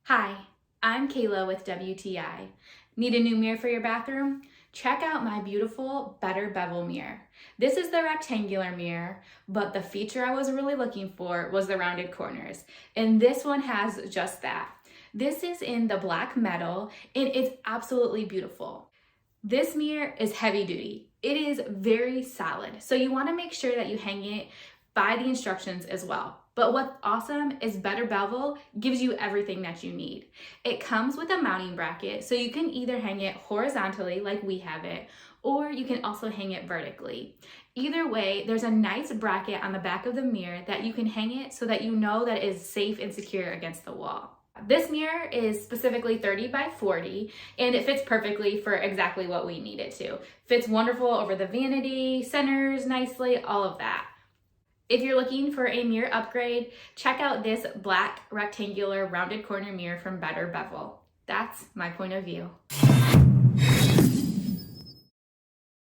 Hi, I'm Kayla with WTI. Need a new mirror for your bathroom? Check out my beautiful Bevel mirror. This is the rectangular mirror, but the feature I was really looking for was the rounded corners, and this one has just that. This is in the black metal, and it's absolutely beautiful. This mirror is heavy duty. It is very solid, so you want to make sure that you hang it by the instructions as well. But what's awesome is Bevel gives you everything that you need. It comes with a mounting bracket, so you can either hang it horizontally like we have it, or you can also hang it vertically. Either way, there's a nice bracket on the back of the mirror that you can hang it so that you know that it is safe and secure against the wall. This mirror is specifically 30 by 40, and it fits perfectly for exactly what we need it to. Fits wonderful over the vanity, centers nicely, all of that. If you're looking for a mirror upgrade, check out this black rectangular rounded corner mirror from Bevel. That's my point of view.